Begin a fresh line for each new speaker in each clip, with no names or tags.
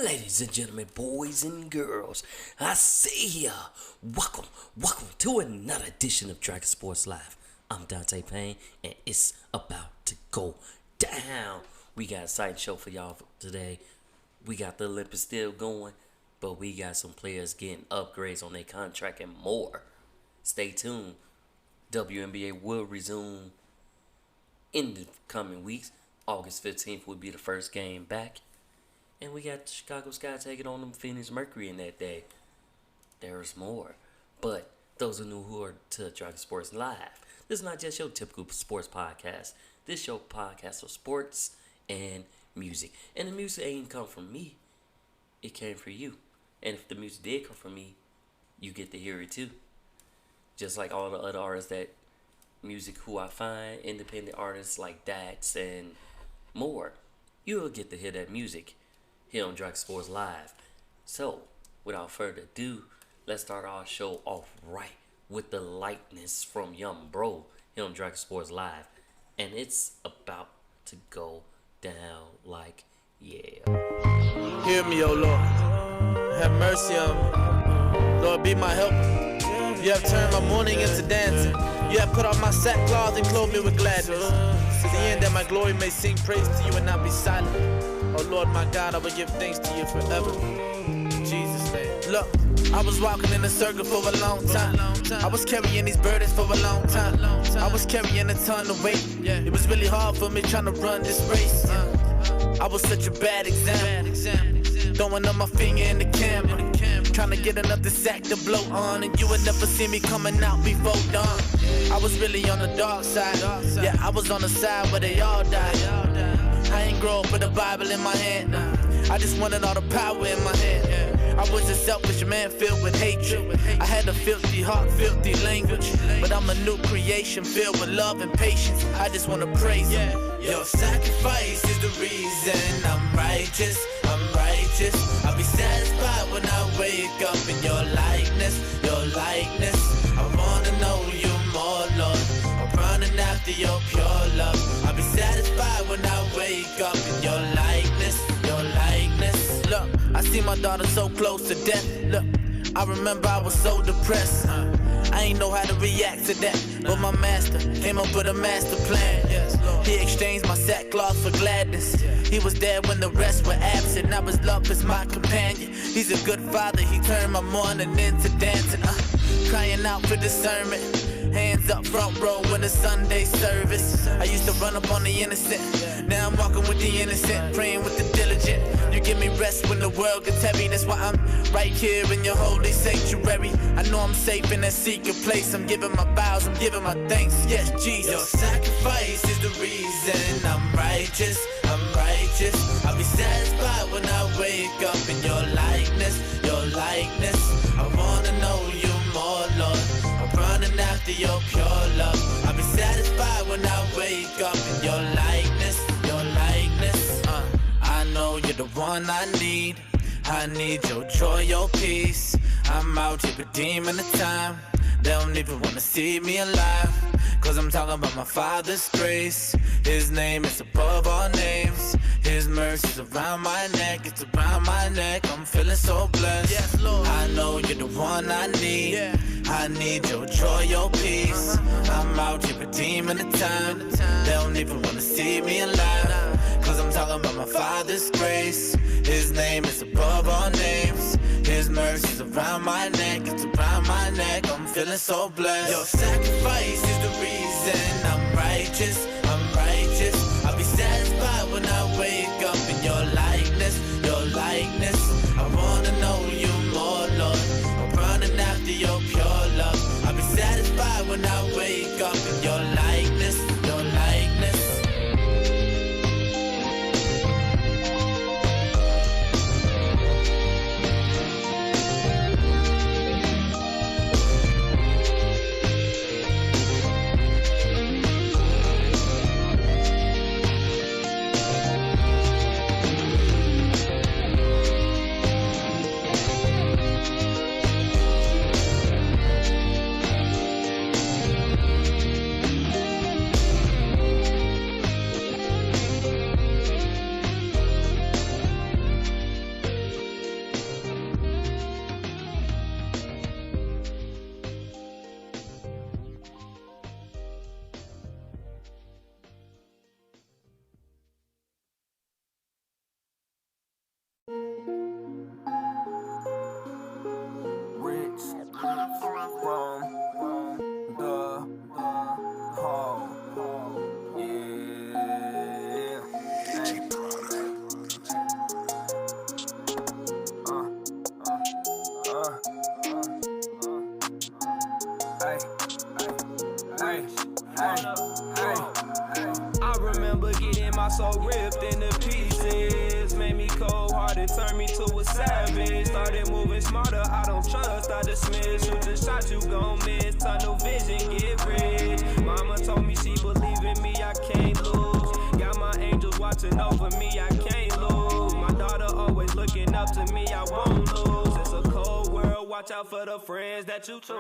Ladies and gentlemen, boys and girls, I see ya. Welcome to another edition of Dragon Sports Live. I'm Dante Payne, and it's about to go down. We got a exciting show for y'all today. We got the Olympics still going, but we got some players getting upgrades on their contract and more. Stay tuned. WNBA will resume in the coming weeks. August 15th will be the first game back. And we got Chicago Sky taking on the Phoenix Mercury in that day. There's more. But those who are to Dragon Sports Live, this is not just your typical sports podcast. This your podcast of sports and music. And the music ain't come from me. It came from you. And if the music did come from me, you get to hear it too. Just like all the other artists that music who I find, independent artists like Dax and more, you'll get to hear that music here on Dragon Sports Live. So, without further ado, let's start our show off right with the lightness from Young Bro here on Dragon Sports Live. And it's about to go down like, yeah.
Hear me, O Lord. Have mercy on me. Lord, be my helper. You have turned my mourning into dancing. You have put off my sackcloth and clothed me with gladness. To the end that my glory may sing praise to you and not be silent. Oh Lord, my God, I will give thanks to you forever. In Jesus' name. Look, I was walking in a circle for a long time. I was carrying these burdens for a long time. I was carrying a ton of weight. It was really hard for me trying to run this race. I was such a bad example. Throwing up my finger in the camera. Trying to get another sack to blow on. And you would never see me coming out before dawn. I was really on the dark side. Yeah, I was on the side where they all died. I ain't grow up with a Bible in my hand. I just wanted all the power in my hand. I was a selfish man filled with hatred. I had a filthy heart, filthy language. But I'm a new creation filled with love and patience. I just want to praise you. Your sacrifice is the reason I'm righteous. I'm righteous. I'll be satisfied when I wake up in your likeness. Your likeness. I want to know you more, Lord. I'm running after your pure love. I'll be satisfied when I wake up in your likeness. Your likeness. Look, I see my daughter so close to death. Look, I remember I was so depressed. I ain't know how to react to that. But my master came up with a master plan. He exchanged my sackcloth for gladness. He was there when the rest were absent. I was loved as my companion. He's a good father. He turned my morning into dancing. Crying out for discernment. Hands up front row in the Sunday service. I used to run up on the innocent. Now I'm walking with the innocent, praying with the diligent. You give me rest when the world gets heavy. That's why I'm right here in your holy sanctuary. I know I'm safe in that secret place. I'm giving my vows, I'm giving my thanks. Yes, Jesus. Your sacrifice is the reason I'm righteous. I'm righteous. I'll be satisfied when I wake up in your likeness. Your likeness. I wanna know you more, Lord. I'm running after your pure love. I'll be satisfied when I wake up in your likeness. Your likeness. I know you're the one I need. I need your joy, your peace. I'm out here redeeming the time. They don't even wanna see me alive. Cause I'm talking about my Father's grace. His name is above all names. His mercy's around my neck. It's around my neck. I'm feeling so blessed. Yes, Lord. I know you're the one I need. Yeah. I need your joy, your peace. I'm out here redeeming the time. They don't even wanna see me alive. Cause I'm talking about my Father's grace. His name is above all names. His mercy's around my neck. It's around my neck. I'm feeling so blessed. Your sacrifice is the reason I'm righteous. I'm righteous. I'll be satisfied when I wake up in your likeness. Your likeness. I wanna know you more, Lord. I'm running after your pure love. I'll be satisfied when I wake up in your likeness. Your likeness.
my soul ripped into pieces. Made me cold-hearted, turned me to a savage. Started moving smarter, I don't trust, I dismiss. Shoot a shot, you gon' miss. Tunnel vision, get rich. Mama told me she believe in me, I can't lose. Got my angels watching over me, I can't lose. My daughter always looking up to me, I won't lose. It's a cold world, watch out for the friends that you choose.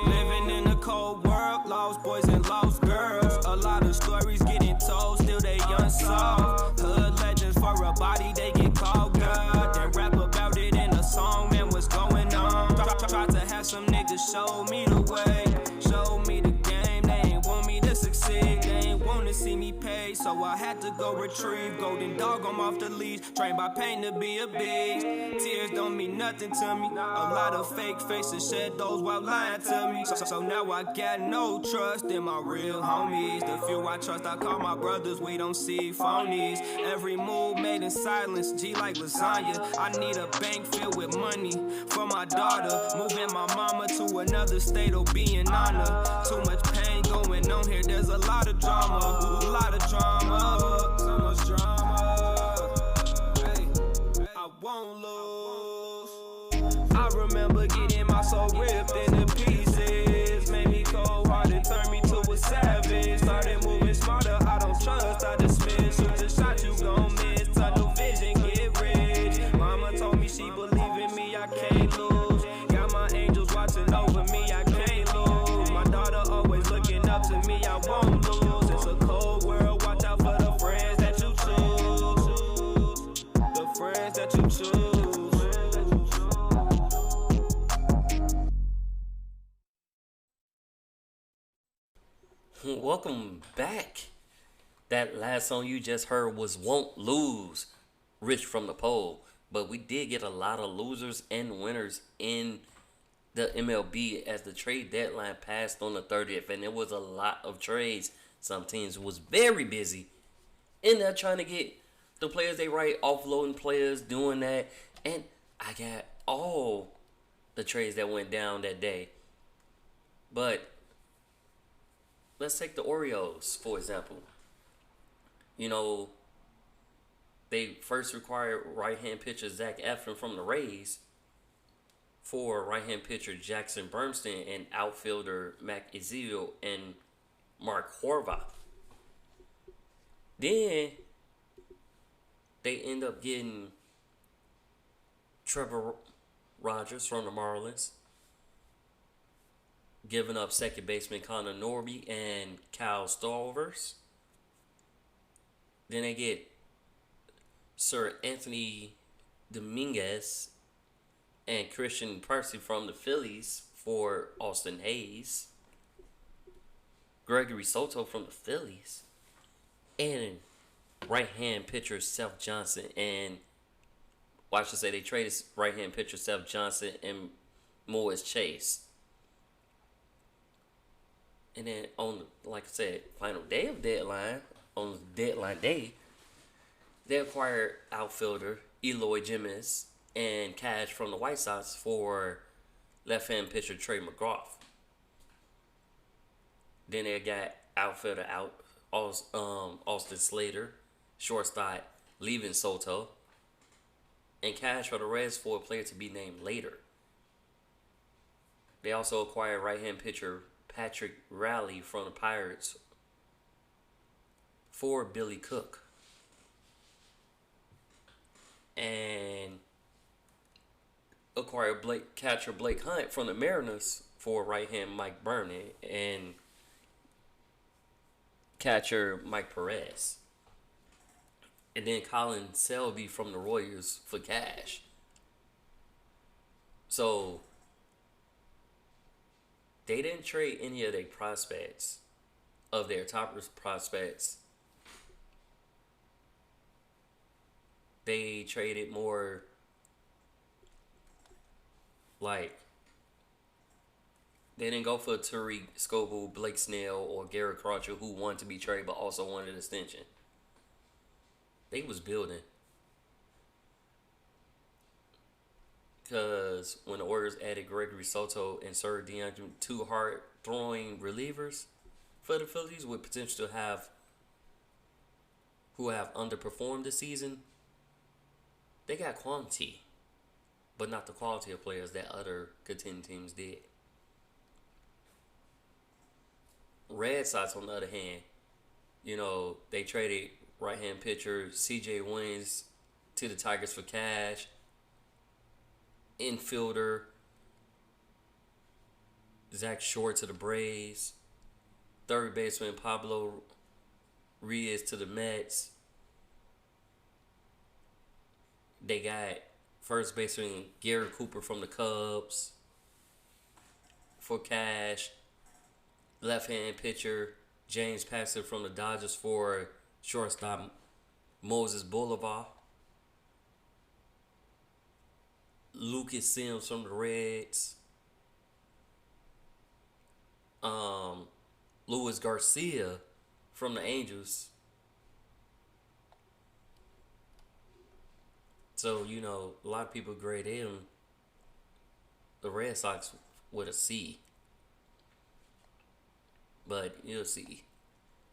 Living in a cold world, lost boys and lost girls. A lot of stories getting told, still they unsolved. Hood legends for a body, they get called God. Then rap about it in a song, man, what's going on? Try to have some niggas show me the way, show me the game. They ain't want me to succeed, they ain't want to see me pay, so I had to go retrieve. Golden dog, I'm off the leash, trained by pain to be a beast. Tears don't mean nothing to me, a lot of fake faces shed those while lying to me. So now I got no trust in my real homies. The few I trust, I call my brothers, we don't see phonies. Every move made in silence, G like lasagna. I need a bank filled with money for my daughter. Moving my mama to another state will be an honor. Too much pain going on here, there's a lot of drama. A lot of drama, so much drama. Hey, I won't lose. I remember getting my soul ripped into pieces. Made me cold-hearted, turned me to a savage. Started moving smarter, I don't trust, I dismiss. Shoot a shot, you gon' miss. Tunnel vision, get rich. Mama told me she believe in me, I can't lose. Got my angels watching over me, I can't lose. My daughter always looking up to me, I won't lose. It's a cold world, watch out for the friends that you choose. The friends that you choose.
Welcome back. That last song you just heard was Won't Lose, Rich from the Pole. But we did get a lot of losers and winners in the MLB as the trade deadline passed on the 30th. And there was a lot of trades. Some teams was very busy in there trying to get the players they write, offloading players, doing that. And I got all the trades that went down that day. But let's take the Orioles, for example. You know, they first required right-hand pitcher Zach Eflin from the Rays for right-hand pitcher Jackson Bernstein and outfielder Mac Ezio and Mark Horvath. Then they end up getting Trevor Rogers from the Marlins, giving up second baseman Connor Norby and Kyle Stowers. Then they get Sir Anthony Dominguez and Christian Percy from the Phillies for Austin Hayes. Gregory Soto from the Phillies. And right-hand pitcher Seth Johnson and, well, I should say they traded right-hand pitcher Seth Johnson and Morris Chase. And then on, like I said, final day of deadline, on deadline day, they acquired outfielder Eloy Jimenez and cash from the White Sox for left-hand pitcher Trey McGrath. Then they got outfielder Austin Slater, shortstop leaving Soto, and cash for the Reds for a player to be named later. They also acquired right-hand pitcher Patrick Raleigh from the Pirates for Billy Cook. And acquired catcher Blake Hunt from the Mariners for right-hand Mike Burney and catcher Mike Perez. And then Colin Selby from the Royals for cash. So they didn't trade any of their prospects, of their top prospects. They traded more like, they didn't go for Tariq Scoble, Blake Snell, or Garrett Crutcher, who wanted to be traded but also wanted an extension. They was building. Because when the Orioles added Gregory Soto and Sir DeAndre, two hard-throwing relievers for the Phillies with potential to have who have underperformed this season, they got quantity, but not the quality of players that other contending teams did. Red Sox, on the other hand, they traded right-hand pitcher C.J. Wins to the Tigers for cash. Infielder Zach Short to the Braves. Third baseman Pablo Reyes to the Mets. They got first baseman Gary Cooper from the Cubs for cash. Left-hand pitcher James Paxton from the Dodgers for shortstop Moses Boulevard. Lucas Sims from the Reds. Luis Garcia from the Angels. So, a lot of people grade him, the Red Sox, with a C. But you'll see.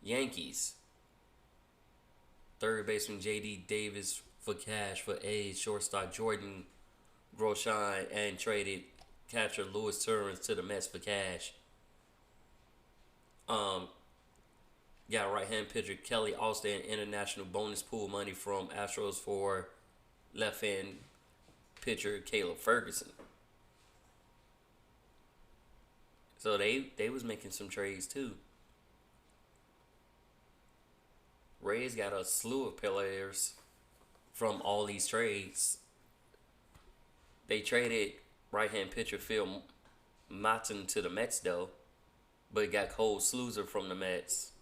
Yankees. Third baseman J.D. Davis for cash for A's. Shortstop Jordan Groshine, and traded catcher Louis Torrens to the Mets for cash. Got right-hand pitcher Kelly Austin international bonus pool money from Astros for left-hand pitcher Caleb Ferguson. So they was making some trades too. Rays got a slew of players from all these trades. They traded right-hand pitcher Phil Martin to the Mets though, but got Cole Sluzer from the Mets.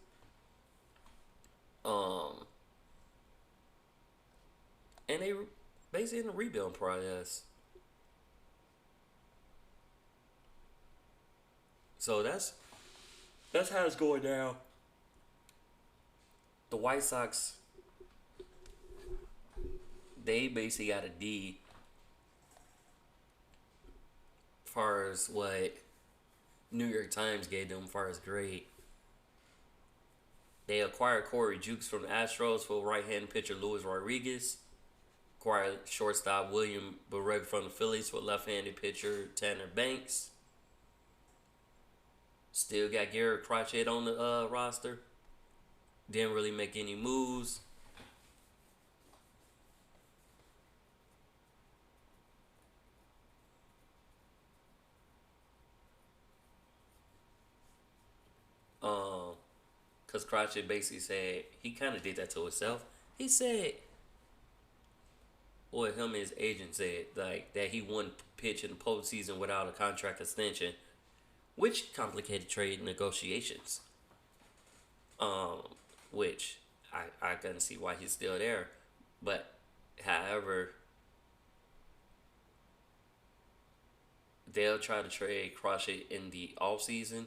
And they basically in a rebuild process. So that's how it's going down. The White Sox, they basically got a D as far as what New York Times gave them as far as grade. They acquired Corey Jukes from the Astros for right-hand pitcher Luis Rodriguez. Acquired shortstop William Barrett from the Phillies for left-handed pitcher Tanner Banks. Still got Garrett Crochet on the roster. Didn't really make any moves. Because Crochet basically said, he kind of did that to himself. He said, or him and his agent said, like, that he wouldn't pitch in the postseason without a contract extension, which complicated trade negotiations. Which I couldn't see why he's still there. But, however, they'll try to trade Crochet in the offseason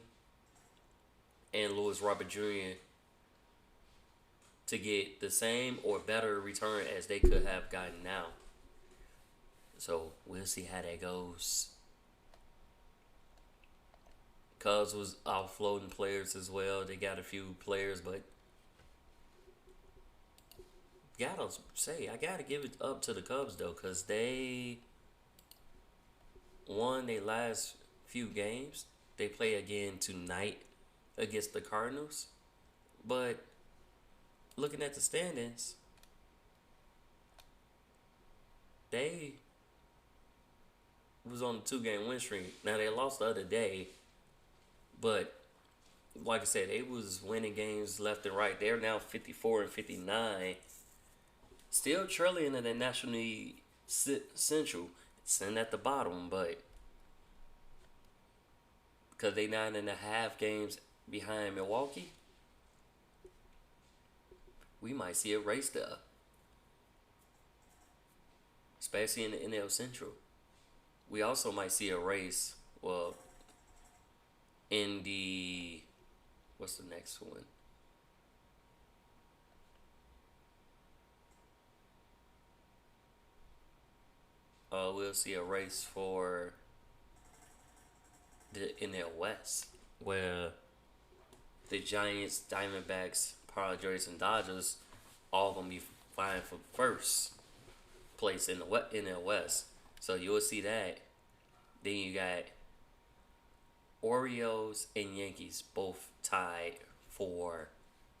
and Louis Robert Jr. to get the same or better return as they could have gotten now. So, we'll see how that goes. Cubs was offloading players as well. They got a few players, but I gotta give it up to the Cubs though, because they won their last few games. They play again tonight against the Cardinals. But looking at the standings, they was on a 2-game win streak. Now they lost the other day, but like I said, they was winning games left and right. They're now 54 and 59. Still trailing in the National League Central. It's in at the bottom, but because they 9.5 games behind Milwaukee, we might see a race there. Especially in the NL Central. We also might see a race, well, in the, what's the next one? We'll see a race for the NL West, where the Giants, Diamondbacks, Padres, and Dodgers all of them be vying for first place in the NL West. So you'll see that. Then you got Orioles and Yankees both tied for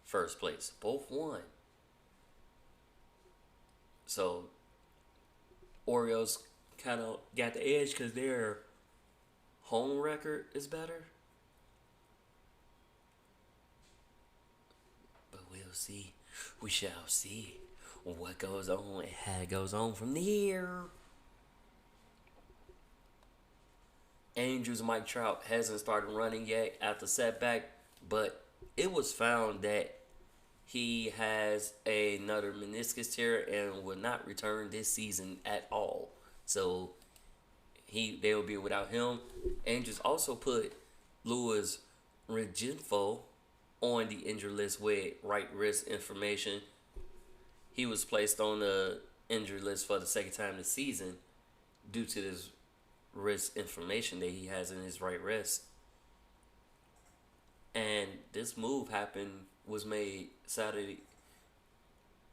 first place. Both won. So Orioles kind of got the edge because their home record is better. But we'll see. We shall see what goes on and how it goes on from there. Angels' Mike Trout hasn't started running yet after setback, but it was found that he has another meniscus tear and will not return this season at all. So they will be without him. Angels also put Luis Rengifo on the injured list with right wrist inflammation. He was placed on the injured list for the second time this season due to this wrist inflammation that he has in his right wrist. And this move was made Saturday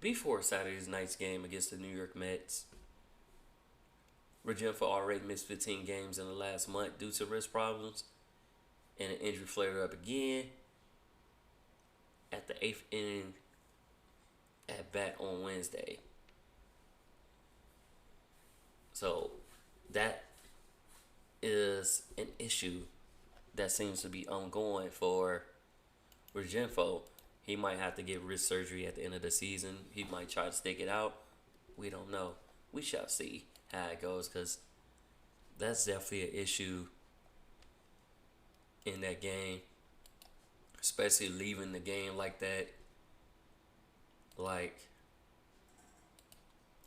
before Saturday's night's game against the New York Mets. Rengifo already missed 15 games in the last month due to wrist problems, and the injury flared up again at the 8th inning at bat on Wednesday. So that is an issue that seems to be ongoing for Rengifo. He might have to get wrist surgery at the end of the season. He might try to stick it out. We don't know. We shall see how it goes, because that's definitely an issue in that game, especially leaving the game like that. Like,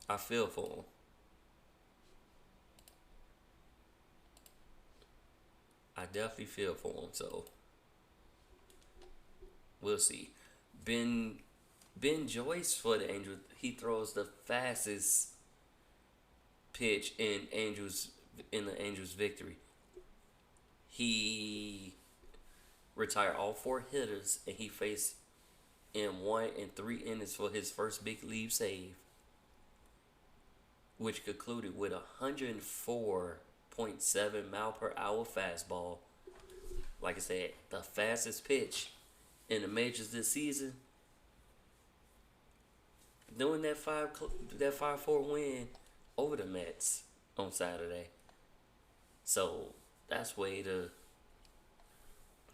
I feel for him. I definitely feel for him. So we'll see. Ben Joyce for the Angels, he throws the fastest pitch in the Angels' victory. He retired all 4 hitters, and he faced in 1 and 3 innings for his first big league save, which concluded with a 104.7 mile per hour fastball. Like I said, the fastest pitch in the majors this season. Doing that 5-4 win over the Mets on Saturday. So that's way to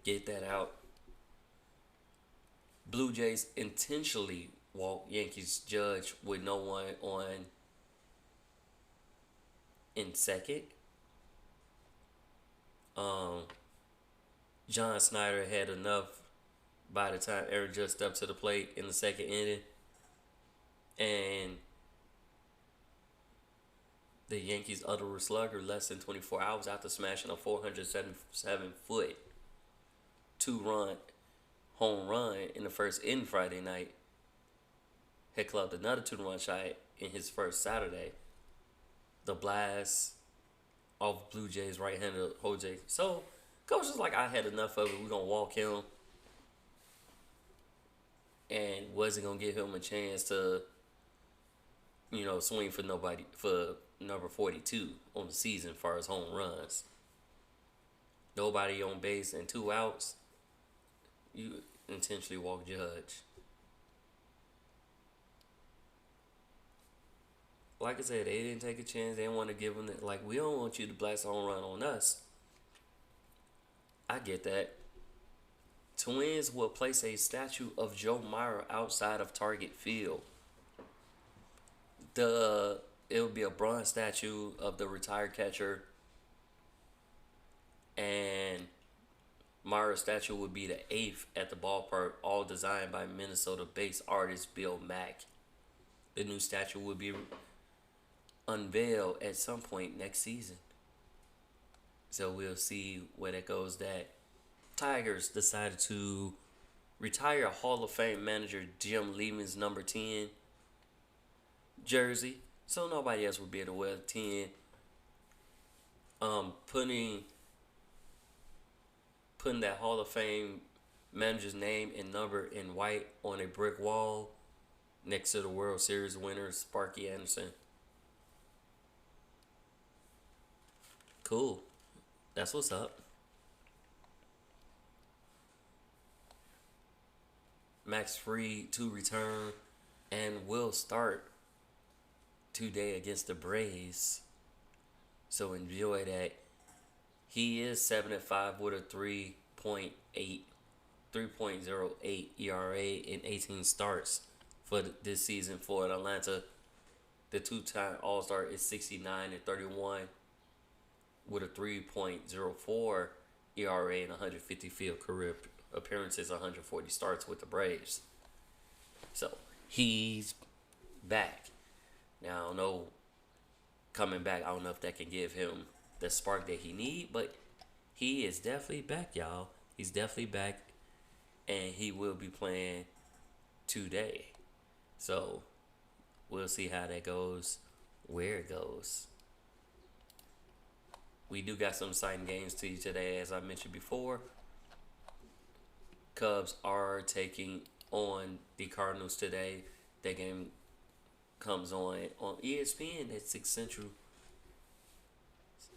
get that out. Blue Jays intentionally walked Yankees Judge with no one on in second. John Snyder had enough by the time Aaron Judge stepped to the plate in the second inning. And the Yankees uttered a slugger less than 24 hours after smashing a 477-foot 2-run home run in the first inning Friday night. Had clubbed another 2-run shot in his first Saturday. The blast off Blue Jays right-hander Jose. So, coach was like, I had enough of it. We're going to walk him. And wasn't going to give him a chance to, swing for number 42 on the season as far as home runs. Nobody on base and 2 outs. You intentionally walk Judge. Like I said, they didn't take a chance. They didn't want to give him that. Like, we don't want you to blast a home run on us. I get that. Twins will place a statue of Joe Mauer outside of Target Field. It will be a bronze statue of the retired catcher, and Mauer's statue would be the 8th at the ballpark, all designed by Minnesota-based artist Bill Mack. The new statue will be unveiled at some point next season. So we'll see where that goes. That Tigers decided to retire Hall of Fame manager Jim Lehman's number 10 jersey, so nobody else would be able to wear 10. Putting that Hall of Fame manager's name and number in white on a brick wall next to the World Series winner, Sparky Anderson. Cool. That's what's up. Max Fried to return and will start today against the Braves. So enjoy that. He is 7-5 with a 3.08 ERA in 18 starts for this season for Atlanta. The two-time All-Star is 69-31 with a 3.04 ERA and 150 field career appearances, 140 starts with the Braves. So he's back. Now I don't know, coming back, I don't know if that can give him the spark that he need, but he is definitely back, y'all. He's definitely back, and he will be playing today. So we'll see how that goes, where it goes. We do got some exciting games to you today, as I mentioned before. Cubs are taking on the Cardinals today. That game comes on ESPN at 6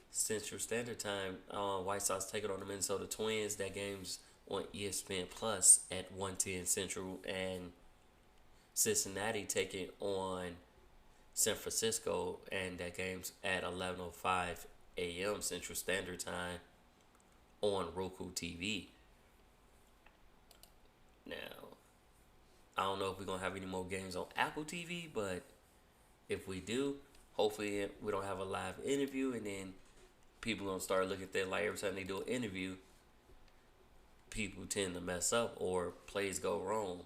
Central Standard Time. White Sox taking on the Minnesota Twins. That game's on ESPN Plus at 1:10 Central, and Cincinnati taking on San Francisco, and that game's at 11:05 a.m. Central Standard Time on Roku TV. Now, I don't know if we're going to have any more games on Apple TV, but if we do, hopefully we don't have a live interview, and then people going to start looking at that like every time they do an interview, people tend to mess up or plays go wrong.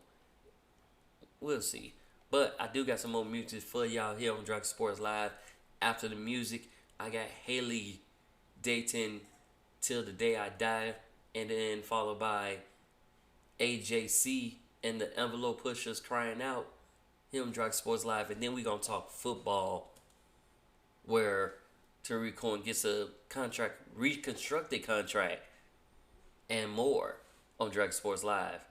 We'll see. But I do got some more music for y'all here on Dragon Sports Live. After the music, I got Haley Dayton, Till the Day I Die, and then followed by AJC and the Envelope Pushers Crying Out, here on Dragon Sports Live. And then we going to talk football, where Tariq Cohen gets a contract, reconstructed contract, and more on Dragon Sports Live.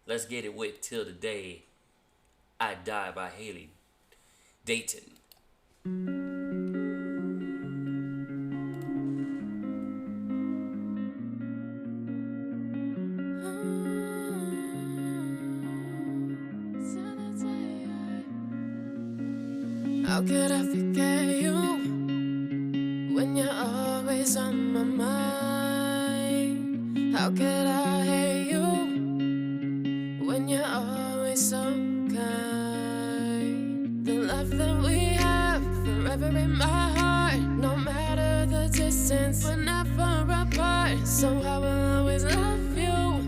Let's get it with Till the Day I Die by Haley Dayton.
How could I forget you when you're always on my mind? How could I hate you when you're always so kind? The love that we have forever in my heart, no matter the distance, we're never apart. So I will always love you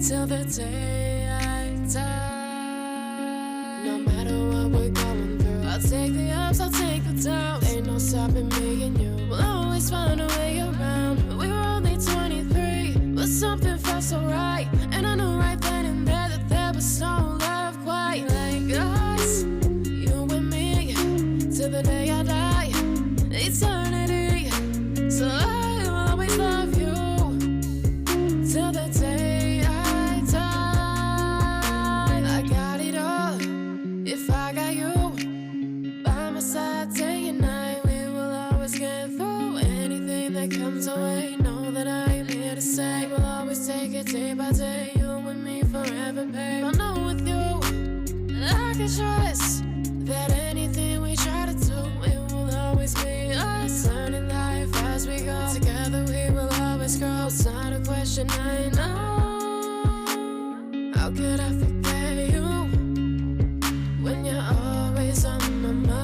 till the day I die. No matter what we're going through, I'll take the ups, I'll take the downs. Ain't no stopping me and you. We'll always find a way around. We were only 23, but something felt so right. And I knew right then and there that there was no love quite like us. You and me, till the day I die. Eternity. So I will always love you till the day I die. I got it all if I got you by my side day and night. We will always get through anything that comes our way. Know that I am here to say we'll always take it day by day. You and me forever, babe. I know with you I can trust that anything we try to do, it will always be us. Learning life as we go. Together we will always grow. It's not a question, I know. How could I forget you when you're always on my mind?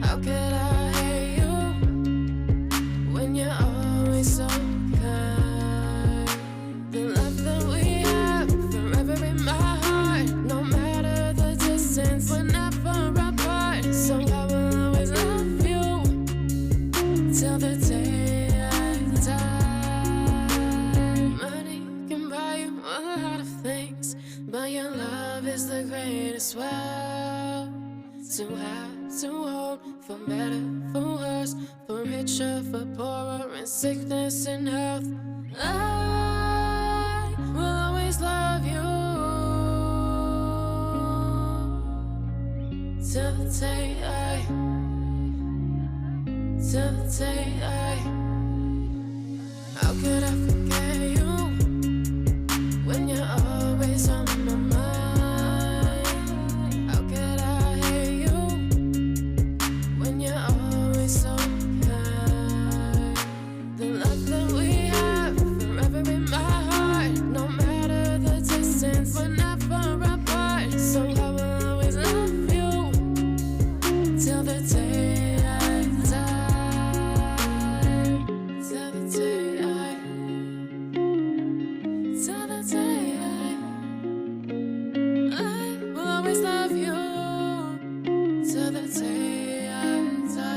How could I hate you when you're always so kind? The love that we have forever in my heart, no matter the distance, we're never apart. So I will always love you till the day I die. Money can buy you a lot of things, but your love is the greatest wealth. To have, to hold, for better, for worse, for richer, for poorer, in sickness and health. I will always love you till the day till the day how could I forget you when you're always on my mind? How could I hate you when you're always so kind? The love that we have forever in my heart, no matter the distance, we're never apart. So I will always love you till the day I die, till the day till the day I will always love you till the day I die.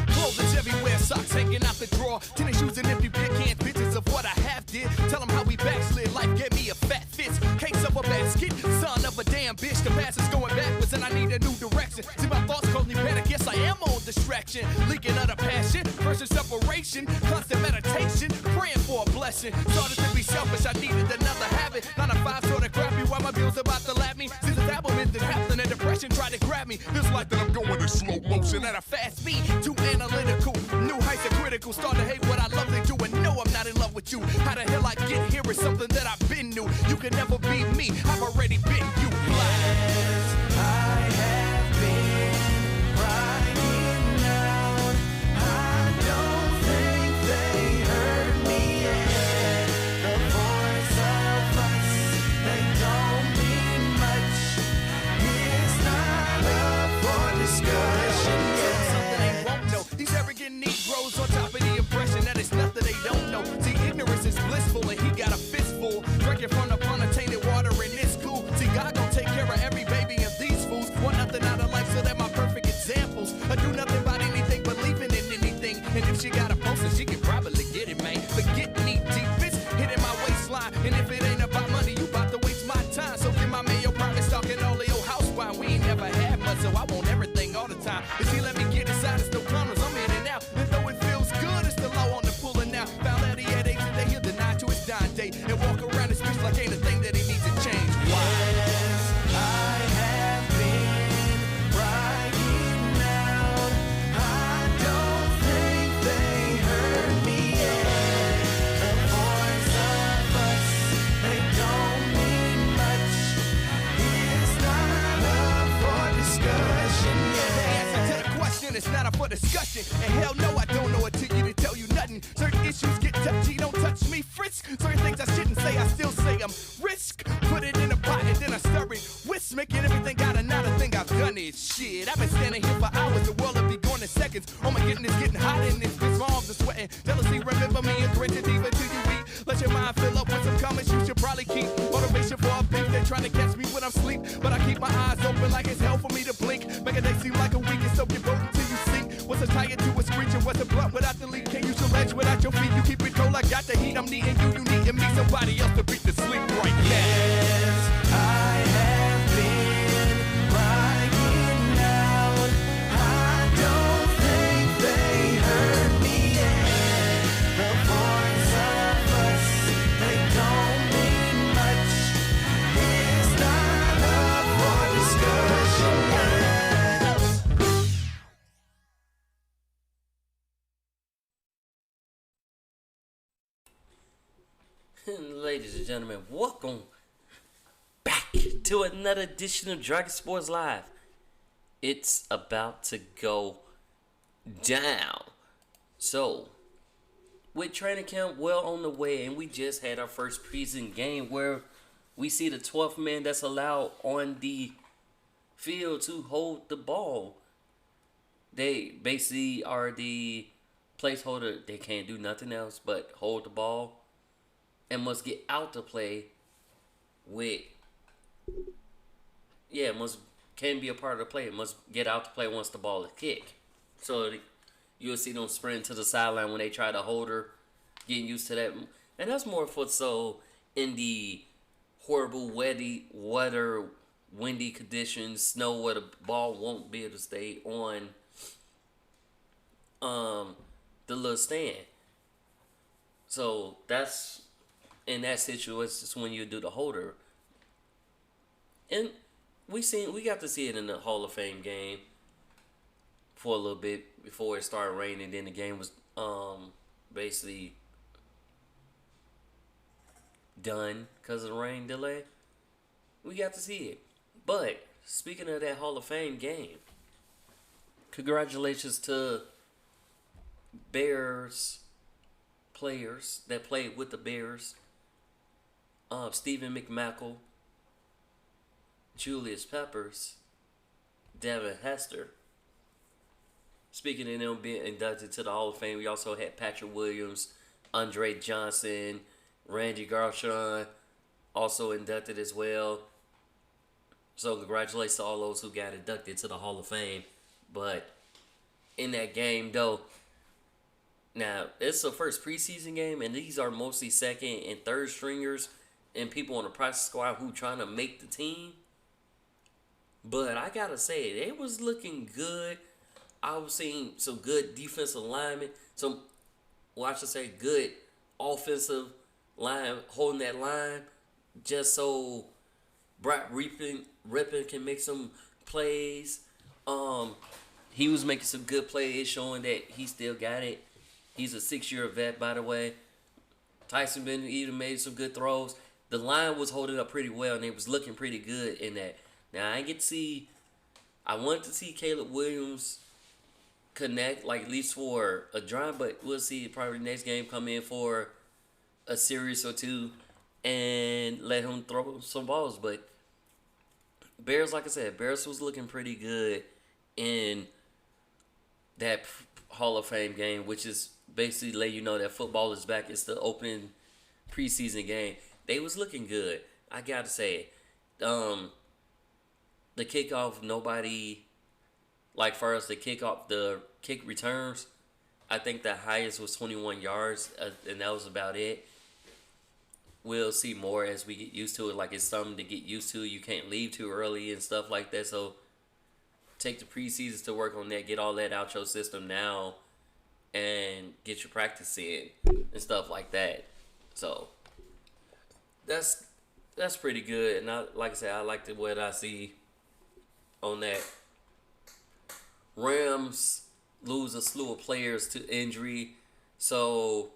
Clothes everywhere, socks hanging out the drawer. Tennis shoes and empty beer cans, pictures of what I have did. Tell them how we backslid, life gave me a fat fist. Case of a basket, son of a damn bitch. The past is going backwards and I need a new direction. See, my thoughts cause me panic, yes I am on distraction. Leaking out of passion versus separation. Constant meditation, praying for a blessing. Started to be selfish, I needed another habit. 9 to 5 sorta crappy while my bills about to lap me. Since this album ended happening and depression tried to grab me. This life that I'm going in slow motion at a fast speed. Too analytical, new heights are critical. Start to hate what I love to do and know I'm not in love with you. How the hell I get here is something that I've been new. You can never be me, I've already been you. Yes, I have been crying out. I don't think they heard me yet. The voice of us, they don't mean much. It's not up for discussion yet. Something they won't know. These arrogant Negroes on top of the impression that it's nothing they don't know. See, ignorance is blissful and he got a fistful. Drinking from the pond of tainted water and it's cool. See, God gon' take care of every baby and these fools want nothing out of life, so they're my perfect examples. I do nothing about anything, believing in anything. And if she got a poster, she can probably get it, man. Forget me deep, it's hitting my waistline. And if it ain't about money, you about to waste my time. So get my mayo private stock and all of your house wine. We ain't never had much, so I want everything all the time. If she let me get inside, it's no condoms, I'm in and out. And though it feels good, it's the low on the pulling out. Found out he had AIDS today, he'll deny to his dying day. And walk around his bitch like ain't a thing that he needs to change. Why? Yes, I have been crying out. I don't think they heard me yet. The voice of us, they don't mean much. It's not up for discussion yet. The answer to the question is not up for discussion. And hell no, I don't know it to you to tell you nothing. Certain issues get touchy, don't touch me, frisk. Certain things I shouldn't say, I still say I'm risk. Put it in a pot and then I stir it. Whisk, making everything out and not a thing I've done is shit. I've been standing here for hours, the world will be gone in seconds. Oh my goodness, getting hot in this bitch, my arms are sweating. Jealousy, remember me and grit it even till you eat. Let your mind fill up with some comments you should probably keep. Motivation for a beef, they're trying to catch me when I'm asleep. But I keep my eyes open like it's hell for me to blink. Make a day seem like a week and so you vote until you sink. What's a tire to a screech and what's a blunt without the leak? Can't use your legs without your feet. You keep it cold, I got the heat. I'm needing you, you needing me. Somebody else to beat the sleep right now. Yes, I have been crying out. I don't think they heard me yet. The voice of us, they don't mean much. It's not up for discussion yet.
Ladies and gentlemen, welcome back to another edition of Dragon Sports Live. It's about to go down. So, with training camp well on the way, and we just had our first preseason game where we see the 12th man that's allowed on the field to hold the ball. They basically are the placeholder. They can't do nothing else but hold the ball and must get out to play with, can be a part of the play. It must get out to play once the ball is kicked. So you'll see them sprint to the sideline when they try to hold her, getting used to that. And that's more for so in the horrible weather windy conditions, snow where the ball won't be able to stay on the little stand. So that's in that situation is when you do the holder. And we got to see it in the Hall of Fame game for a little bit before it started raining. Then the game was basically done because of the rain delay. We got to see it. But speaking of that Hall of Fame game, congratulations to Bears players that played with the Bears. Stephen McMichael, Julius Peppers, Devin Hester. Speaking of them being inducted to the Hall of Fame, we also had Patrick Williams, Andre Johnson, Randy Garshon, also inducted as well. So congratulations to all those who got inducted to the Hall of Fame. But in that game, though, now it's the first preseason game, and these are mostly second and third stringers and people on the practice squad who trying to make the team. But I gotta say, they was looking good. I was seeing some good defensive linemen, I should say good offensive line holding that line, just so Brock Rippin can make some plays. He was making some good plays, showing that he still got it. He's a 6-year vet, by the way. Tyson Bennett even made some good throws. The line was holding up pretty well, and they was looking pretty good in that. Now, I wanted to see Caleb Williams connect, like at least for a drive, but we'll see probably the next game come in for a series or two and let him throw some balls. But Bears, like I said, Bears was looking pretty good in that Hall of Fame game, which is basically let you know that football is back. It's the opening preseason game. They was looking good. I gotta say, the kickoff, nobody, like for us, the kick returns, I think the highest was 21 yards, and that was about it. We'll see more as we get used to it. Like, it's something to get used to. You can't leave too early and stuff like that. So take the preseason to work on that. Get all that out your system now and get your practice in and stuff like that. So that's pretty good. And like I said, I like what I see on that. Rams lose a slew of players to injury. So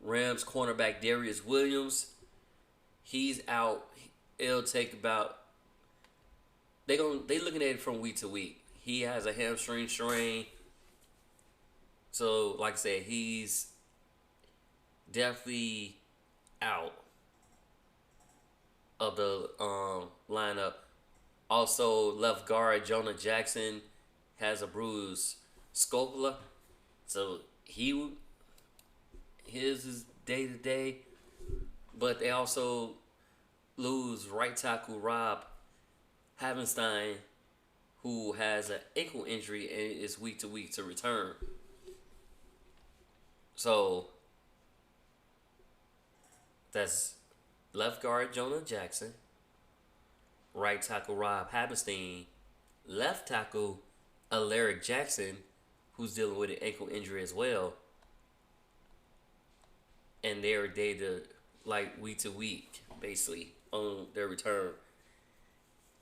Rams cornerback Darius Williams, he's out. It'll take about, they looking at it from week to week. He has a hamstring strain. So like I said, he's definitely out of the lineup. Also, left guard Jonah Jackson has a bruised scapula, so his is day to day. But they also lose right tackle Rob Havenstein, who has an ankle injury and is week to week to return. So that's left guard Jonah Jackson, right tackle Rob Havenstein, left tackle Alaric Jackson, who's dealing with an ankle injury as well. And they're day to week to week, basically, on their return.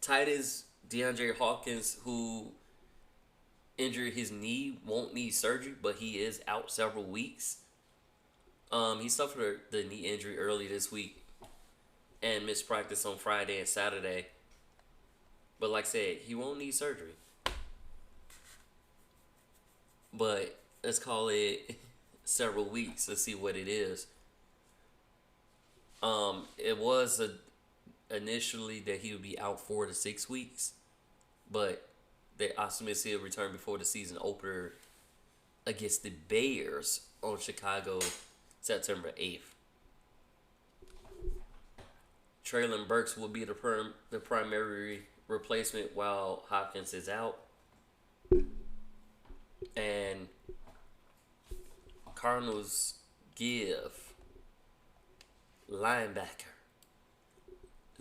Tight ends DeAndre Hawkins, who injured his knee, won't need surgery, but he is out several weeks. He suffered the knee injury early this week and missed practice on Friday and Saturday. But like I said, he won't need surgery. But let's call it several weeks to see what it is. It was initially that he would be out 4 to 6 weeks, but they estimated he'll return before the season opener against the Bears on Chicago September 8th. Traylon Burks will be the primary replacement while Hopkins is out. And Cardinals give linebacker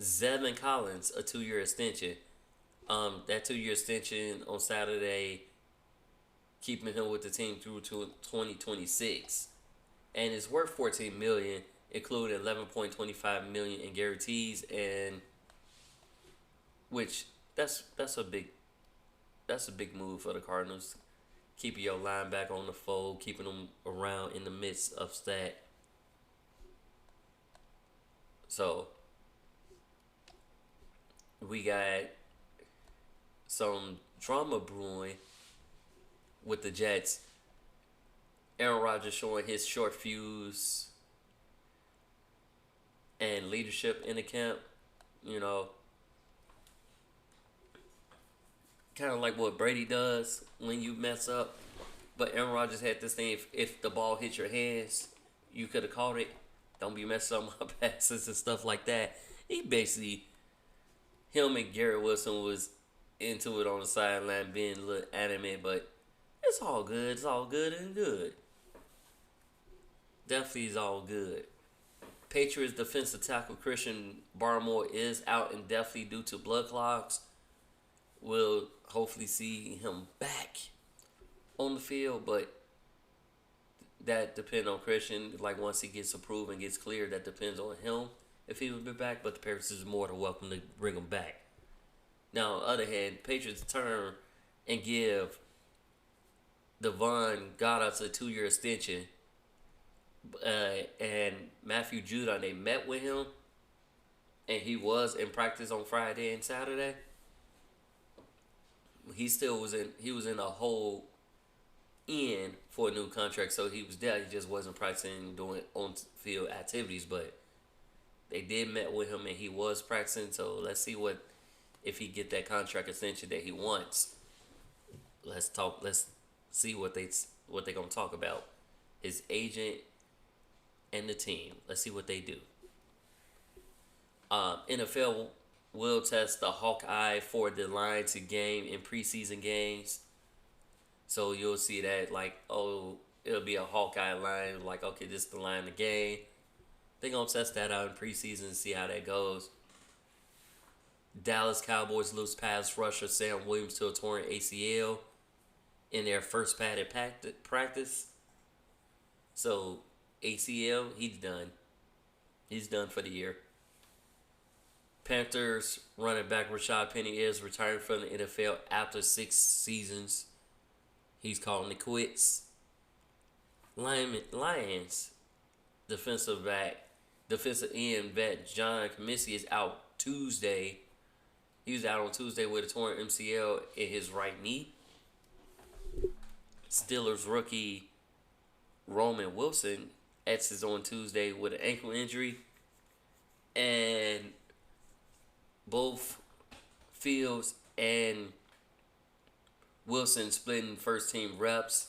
Zevin Collins a 2-year extension. That 2-year extension on Saturday, keeping him with the team through to 2026, and it's worth $14 million, including $11.25 million in guarantees, and which that's a big move for the Cardinals, keeping your linebacker on the fold, keeping them around in the midst of stat. So we got some drama brewing with the Jets. Aaron Rodgers showing his short fuse and leadership in the camp. You know, kind of like what Brady does when you mess up. But Aaron Rodgers had this thing: if the ball hit your hands, you could have caught it. Don't be messing up my passes and stuff like that. He basically, him and Garrett Wilson was into it on the sideline, being a little adamant, but it's all good. It's all good and good. Definitely is all good. Patriots defensive tackle Christian Barmore is out indefinitely due to blood clots. We'll hopefully see him back on the field, but that depends on Christian. Like, once he gets approved and gets cleared, that depends on him if he will be back. But the Patriots is more than welcome to bring him back. Now, on the other hand, Patriots turn and give Devon Goddard a 2-year extension. And Matthew Judon, they met with him, and he was in practice on Friday and Saturday. He still was in a whole in for a new contract, so he was there. He just wasn't practicing, doing on field activities, but they did met with him and he was practicing. So let's see if he get that contract extension that he wants. Let's see what they gonna talk about. His agent and the team. Let's see what they do. NFL will test the Hawkeye for the line to game in preseason games. So you'll see that, like, it'll be a Hawkeye line. Like, okay, this is the line of game. They're going to test that out in preseason and see how that goes. Dallas Cowboys lose pass rusher Sam Williams to a torn ACL in their first padded practice. So, ACL, he's done. He's done for the year. Panthers running back Rashad Penny is retiring from the NFL after 6 seasons. He's calling it quits. Lions defensive end vet John Cominsky is out Tuesday. He was out on Tuesday with a torn MCL in his right knee. Steelers rookie Roman Wilson exits on Tuesday with an ankle injury. And both Fields and Wilson splitting first team reps.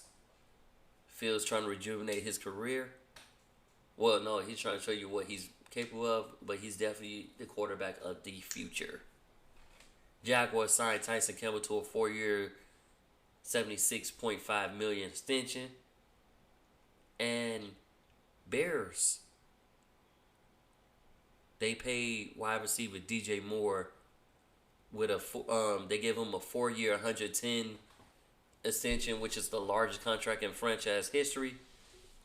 Fields trying to rejuvenate his career. Well, no, he's trying to show you what he's capable of, but he's definitely the quarterback of the future. Jaguars signed Tyson Campbell to a 4-year, $76.5 million extension. And Bears, they paid wide receiver DJ Moore with they gave him a 4-year, $110 extension, which is the largest contract in franchise history.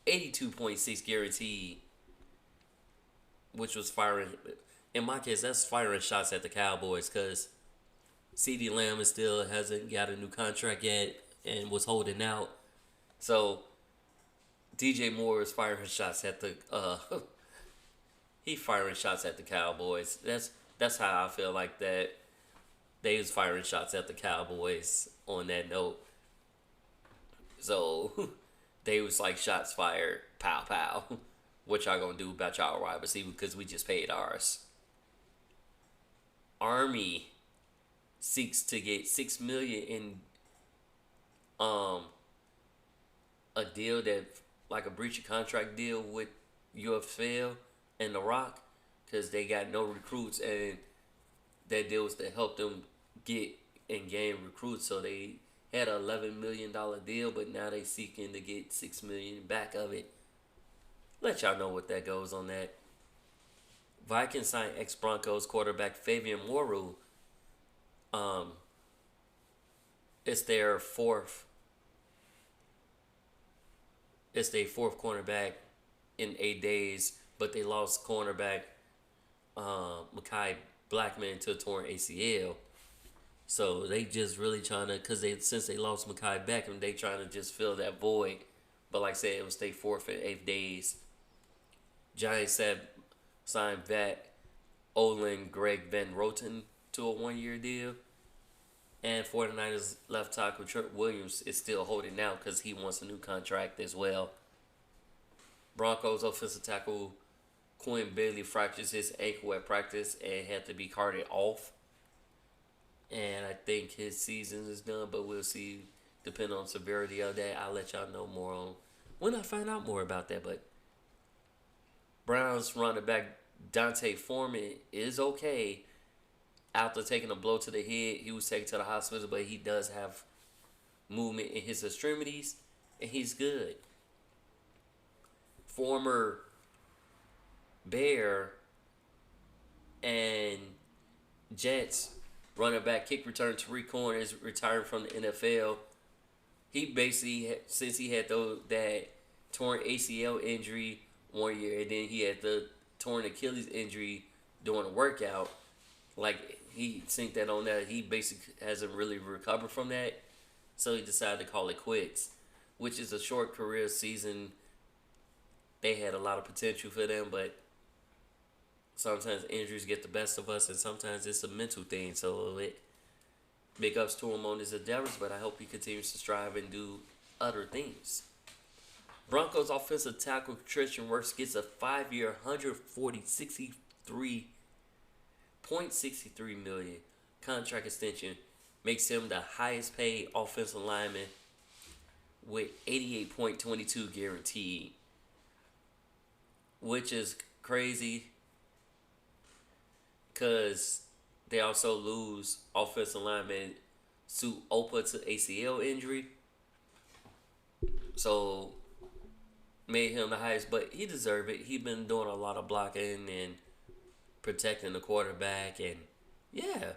82.6 guaranteed, which was firing. In my case, that's firing shots at the Cowboys, because CeeDee Lamb still hasn't got a new contract yet and was holding out. So DJ Moore is firing shots at the he firing shots at the Cowboys. That's how I feel like that. They was firing shots at the Cowboys on that note. So they was like, shots fired, pow pow. What y'all gonna do about y'all wide receiver, because we just paid ours. Army seeks to get $6 million in a deal that, like, a breach of contract deal with UFL and The Rock, because they got no recruits, and that deal was to help them get and gain recruits. So they had an $11 million deal, but now they seeking to get $6 million back of it. Let y'all know what that goes on that. Vikings signed ex-Broncos quarterback Fabian Moreau. It's their fourth. It's their fourth cornerback in 8 days, but they lost cornerback Mekhi Blackman to a torn ACL. So they just really trying to, since they lost Mekhi Beckham, they trying to just fill that void. But like I said, it was their fourth and 8 days. Giants have signed vet Olin Greg Van Roten to a 1-year deal. And 49ers left tackle Trent Williams is still holding out because he wants a new contract as well. Broncos offensive tackle Quinn Bailey fractures his ankle at practice and had to be carted off. And I think his season is done, but we'll see. Depending on severity of that, I'll let y'all know more on when I find out more about that. But Browns running back Dante Foreman is okay. After taking a blow to the head, he was taken to the hospital, but he does have movement in his extremities, and he's good. Former Bear and Jets running back kick return Tariq Cohen is retiring from the NFL. He basically, since he had that torn ACL injury 1 year, and then he had the torn Achilles injury during a workout, like he synced that on that. He basically hasn't really recovered from that, so he decided to call it quits, which is a short career season. They had a lot of potential for them, but sometimes injuries get the best of us, and sometimes it's a mental thing. So big ups to him on his endeavors, but I hope he continues to strive and do other things. Broncos offensive tackle Tristan Wirfs gets a 5-year, $163.63 million contract extension, makes him the highest paid offensive lineman with $88.22 guaranteed, which is crazy because they also lose offensive lineman Sue Opa to ACL injury. So made him the highest, but he deserved it. He's been doing a lot of blocking and protecting the quarterback, and yeah.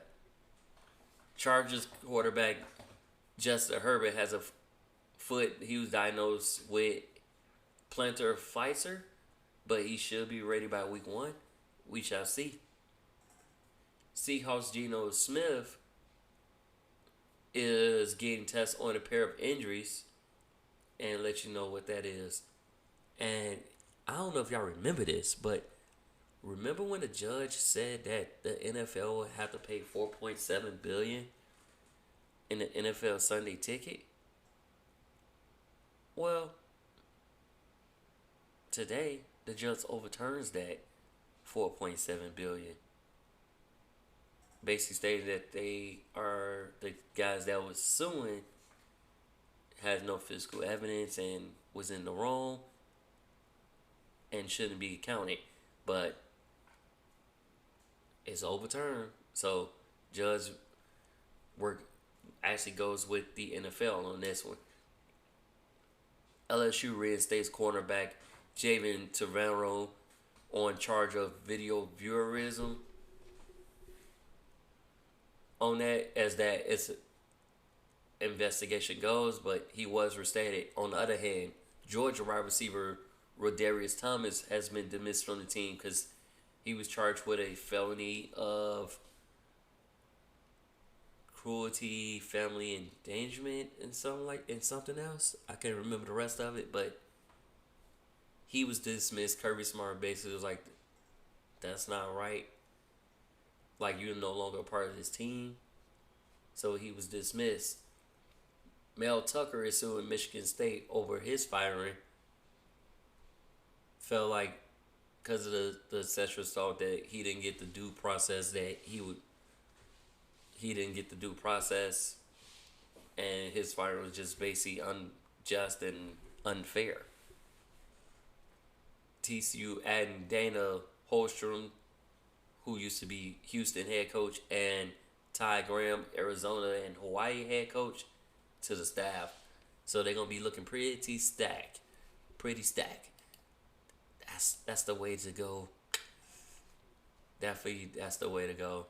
Chargers quarterback Justin Herbert has a foot. He was diagnosed with plantar fasciitis, but he should be ready by week 1. We shall see. Seahawks Geno Smith is getting tests on a pair of injuries and let you know what that is. And I don't know if y'all remember this, but remember when the judge said that the NFL would have to pay $4.7 billion in the NFL Sunday ticket? Well, today the judge overturns that $4.7 billion. Basically stating that the guys that was suing has no physical evidence and was in the wrong and shouldn't be counted, but it's overturned. So judge work actually goes with the NFL on this one. LSU reinstates cornerback Javen Taverno on charge of video viewerism. On that, as that its investigation goes, but he was reinstated. On the other hand, Georgia wide receiver Rodarius Thomas has been dismissed from the team because he was charged with a felony of cruelty, family endangerment, and something else. I can't remember the rest of it, but he was dismissed. Kirby Smart basically was like, "That's not right. Like, you're no longer a part of this team." So he was dismissed. Mel Tucker is suing Michigan State over his firing. Felt like because of the sexual assault that he didn't get the due process that he didn't get the due process, and his firing was just basically unjust and unfair. TCU adding Dana Holmstrom, who used to be Houston head coach, and Ty Graham, Arizona and Hawaii head coach, to the staff. So they're gonna be looking pretty stacked. Pretty stacked. That's the way to go. Definitely, that's the way to go.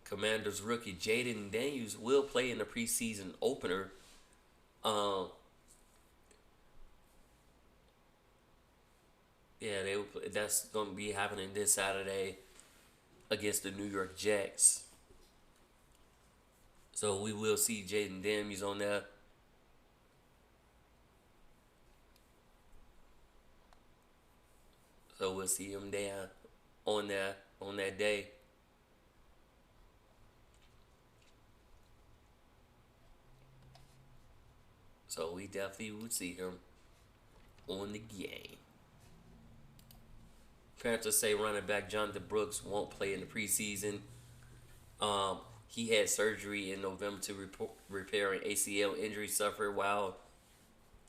Commanders rookie Jaden Daniels will play in the preseason opener. Yeah, that's going to be happening this Saturday against the New York Jets. So we will see Jaden Daniels on there. So we'll see him there on that day. So we definitely would see him on the game. Panthers say running back Jonathan Brooks won't play in the preseason. He had surgery in November to repair an ACL injury suffered while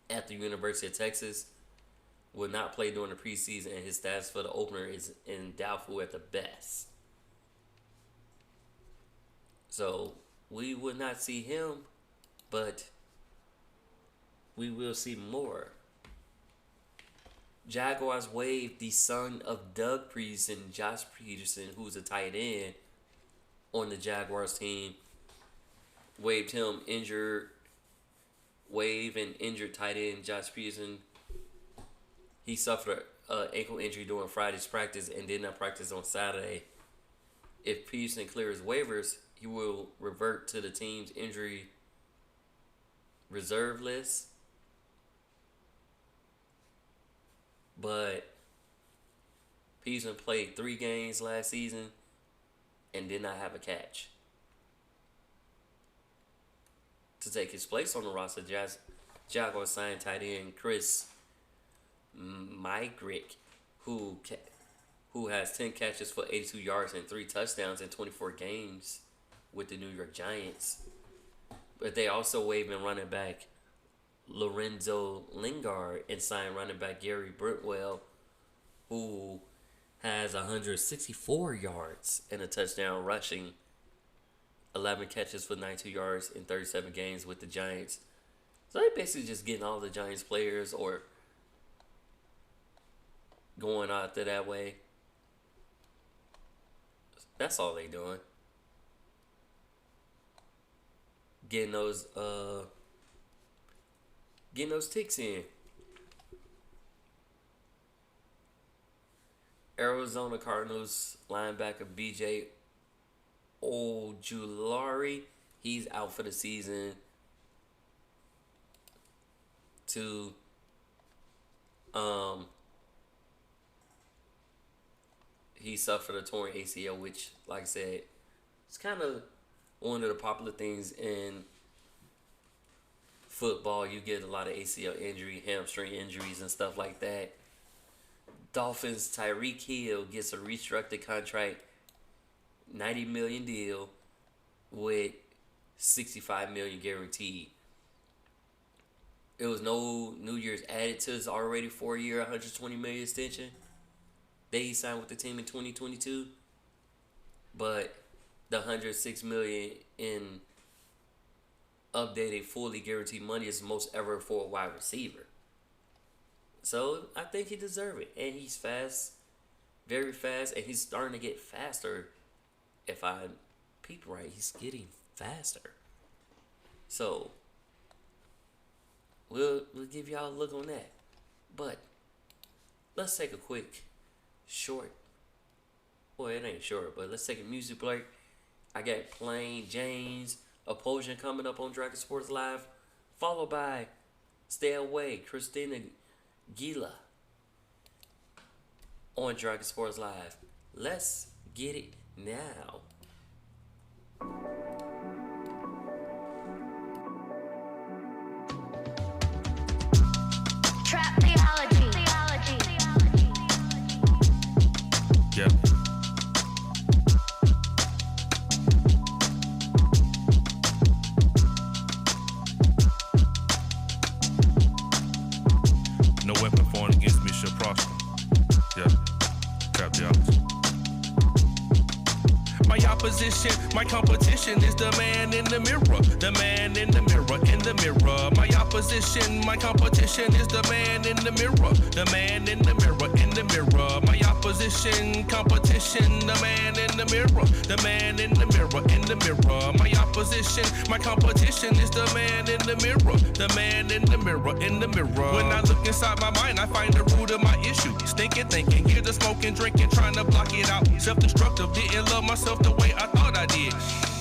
at the University of Texas. Will not play during the preseason, and his status for the opener is doubtful at the best. So we will not see him, but we will see more. Jaguars waived the son of Doug Peterson, Josh Peterson, who's a tight end on the Jaguars team. Waived him, injured tight end Josh Peterson. He suffered an ankle injury during Friday's practice and did not practice on Saturday. If Peterson clears waivers, he will revert to the team's injury reserve list. But Peterson played 3 games last season and did not have a catch. To take his place on the roster, Jaguars signed tight end Chris Mygrick, who has 10 catches for 82 yards and 3 touchdowns in 24 games with the New York Giants. But they also waived running back Lorenzo Lingard and signed running back Gary Brentwell, who has 164 yards and a touchdown rushing, 11 catches for 92 yards in 37 games with the Giants. So they're basically just getting all the Giants players or going out there that way. That's all they doing. Getting those ticks in. Arizona Cardinals linebacker BJ Ojulari, he's out for the season. He suffered a torn ACL, which, like I said, it's kind of one of the popular things in football. You get a lot of ACL injury, hamstring injuries, and stuff like that. Dolphins Tyreek Hill gets a restructured contract, $90 million deal with $65 million guaranteed. There was no New Year's added to his already 4-year, $120 million extension that he signed with the team in 2022. But the $106 million in updated, fully guaranteed money is the most ever for a wide receiver. So I think he deserves it. And he's fast, very fast, and he's starting to get faster. If I peep right, he's getting faster. So we'll give y'all a look on that. But let's take a quick short. Well, it ain't short, but let's take a music break. I got Plain Jane's Opposition coming up on Dragon Sports Live, followed by Stay Away, Christina Gila on Dragon Sports Live. Let's get it now.
Trap theology.
Yeah. No weapon formed against me shall prosper. Yeah. Trap theology. My opposition, my competition is the man in the mirror. The man in the mirror, in the mirror. My opposition, my competition is the man in the mirror. The man in the mirror, in the mirror. My opposition, competition, the man in the mirror. The man in the mirror, in the mirror. My opposition, my competition is the man in the mirror. The man in the mirror, in the mirror. When I look inside my mind, I find the root of my issue. Stinking, thinking, hear the smoking, drinking, trying to block it out. Self-destructive, didn't love myself the way I thought I did.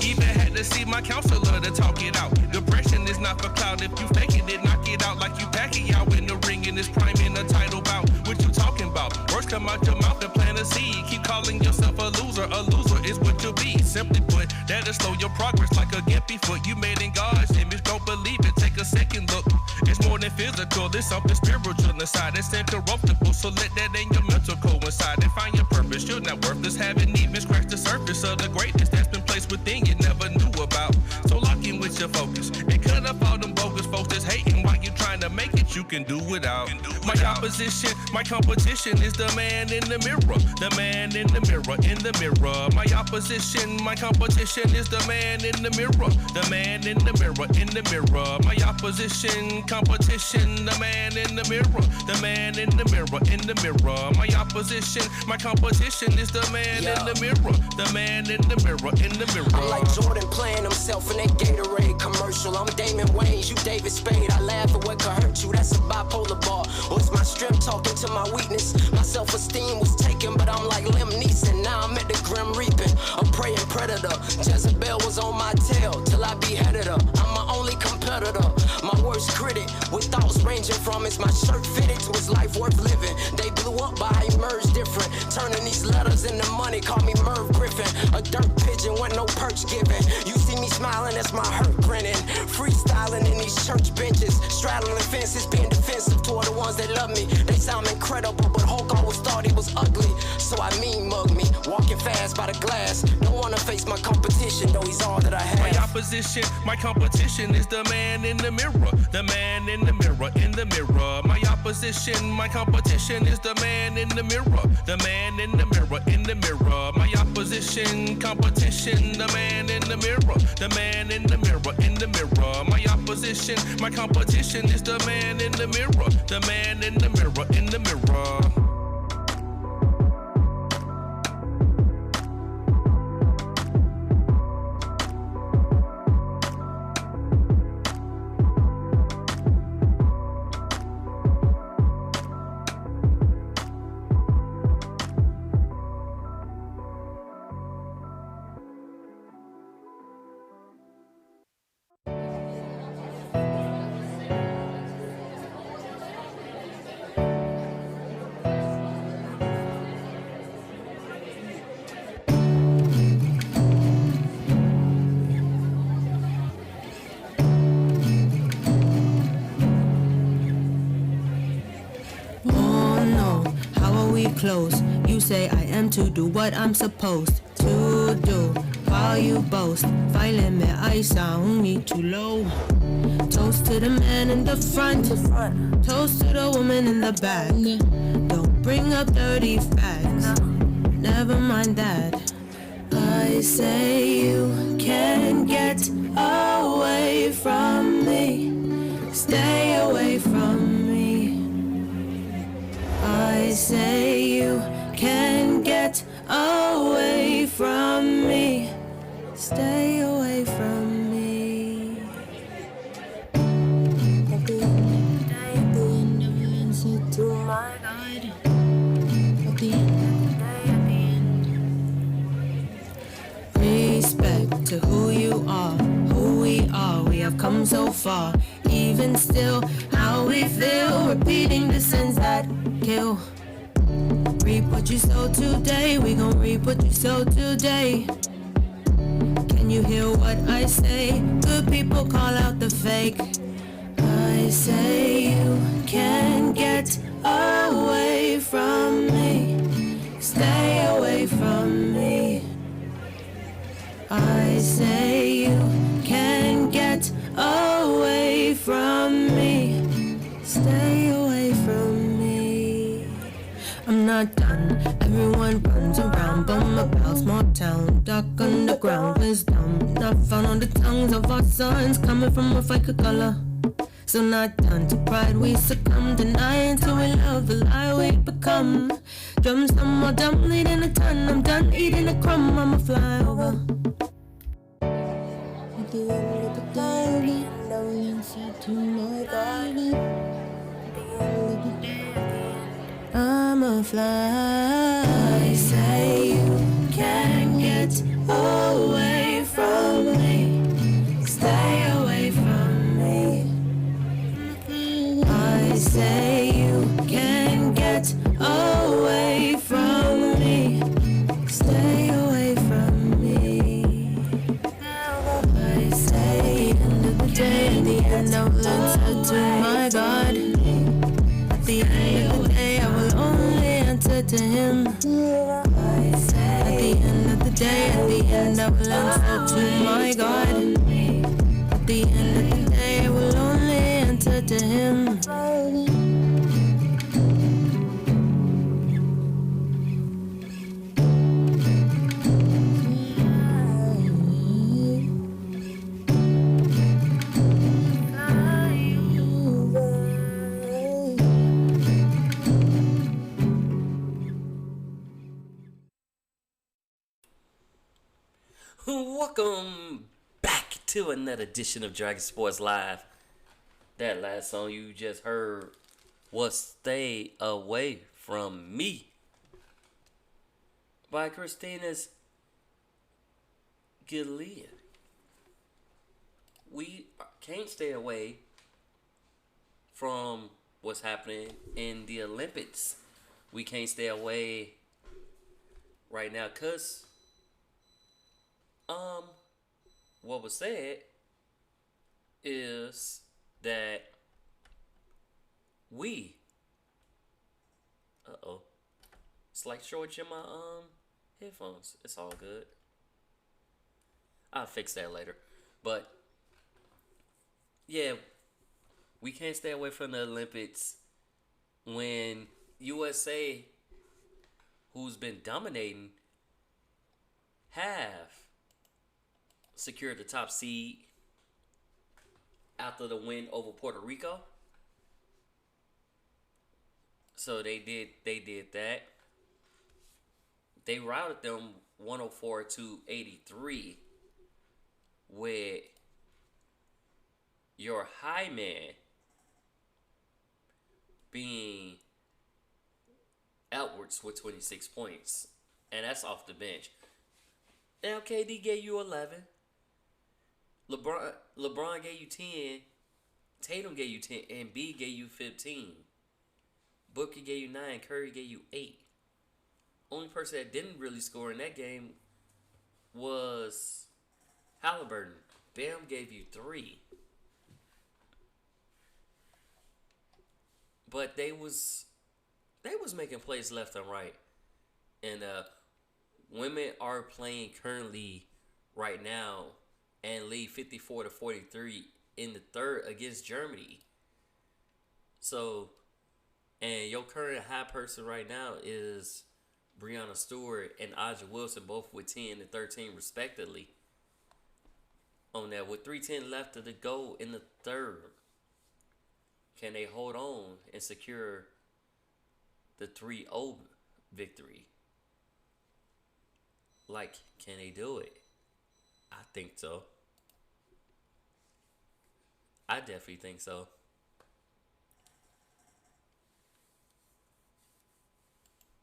Even had to see my counselor to talk it out. Depression is not for clout. If you faking it, knock it out like you packing out in the ring and it's prime in a title bout. What you talking about? Words come out your mouth and plant a seed. Keep calling yourself a loser. A loser is what you'll be. Simply put, that'll slow your progress like a gimpy foot. You made in God's image, don't believe it. Take a second look. It's more than physical. There's something spiritual inside. It's incorruptible. So let that in your mental coincide and find your purpose. You're not worthless. Haven't even scratched the surface of the greatness that's been placed within you never knew about. So lock in with your focus and cut up all them bogus folks that's hating while you trying to make it. You can do without. My opposition, my competition is the man in the mirror. The man in the mirror, in the mirror. My opposition, my competition is the man in the mirror. The man in the mirror, in the mirror. My opposition, competition, the man in the mirror. The man in the mirror, in the mirror. My opposition, my competition is the man in the mirror. The man in the mirror, in the mirror.
I'm like Jordan playing himself in that Gatorade commercial. I'm Damon Wayans, you David Spade. I laugh at what could hurt you, that's a bipolar bar. Or it's my strength talking to my weakness. My self-esteem was taken, but I'm like Liam Neeson. Now I'm at the Grim Reaping, a preying predator. Jezebel was on my tail till I beheaded her. I'm my only competitor, my worst critic. With thoughts ranging from is my shirt fitted to his life worth living. They blew up by how he merged different. Turning these letters into money, call me Merv Griffin. A dirt pigeon with no perch given. You see me smiling, that's my hurt grinning. Freestyling in these church benches. Straddling fences, being defensive toward the ones that love me. They sound incredible, but Hulk always thought he was ugly. So I mean mug me, walking fast by the glass. Don't wanna face my competition, though he's all that I have.
My opposition, my competition is the man in the mirror. The man in the mirror, in the mirror. My opposition, my competition is the man in the mirror. The man in the mirror, in the mirror. My opposition, competition, the man in the mirror. The man in the mirror, in the mirror. My opposition, my competition is the man in the mirror. The man in the mirror, in the mirror.
Close. You say I am to do what I'm supposed to do. While you boast, filing me I sound me too low. Toast to the man in the front. Toast to the woman in the back. Don't bring up dirty facts. Never mind that. I say you can't get away from me. Stay away from me. I say you can't get away from me. Stay away from me. At the end of the day, never answer to my God. At the end, respect to who you are, who we are. We have come so far. Even still, how we feel, repeating the sins that kill. Reap what you sow today, we gon' reap what you sow today. Can you hear what I say? Good people call out the fake. I say you can't get away from me. Stay away from me. I say you can't get away from me. Stay away from me. I'm not done, everyone runs around, but my about small town, dark underground, wisdom not found on the tongues of our sons, coming from a fake color. So not done to pride we succumb, denying till we love the lie we become. Drums some more dumb, leading a ton. I'm done eating a crumb, I'ma fly over. At the end of the day, no answer to my God. At the end of the day, I'ma fly. I say you can't get away from me. Stay away from me. I say you can't get away from me. Stay away from me. I say end of the day, in the end I will answer to my God. At the end of the day I will only answer to Him. I say at the end of the day, at the end I will answer to my God. At the end of the day I will only answer to Him.
Welcome back to another edition of Dragon Sports Live. That last song you just heard was Stay Away From Me by Christina's Gilead. We can't stay away from what's happening in the Olympics. We can't stay away right now because what was said is that we it's like shorts in my headphones. It's all good. I'll fix that later. But yeah, we can't stay away from the Olympics when USA, who's been dominating, have secured the top seed after the win over Puerto Rico. So they did that. They routed them 104-83 with your high man being Edwards with 26 points. And that's off the bench. Now KD gave you 11. LeBron gave you 10. Tatum gave you 10. And B gave you 15. Booker gave you 9. Curry gave you 8. Only person that didn't really score in that game was Halliburton. Bam gave you 3. But they was making plays left and right. And women are playing currently right now and lead 54-43 in the third against Germany. So, and your current high person right now is Breanna Stewart and Aja Wilson, both with 10 and 13 respectively. On that, with 3:10 left to go in the third, can they hold on and secure the 3-0 victory? Like, can they do it? I think so. I definitely think so.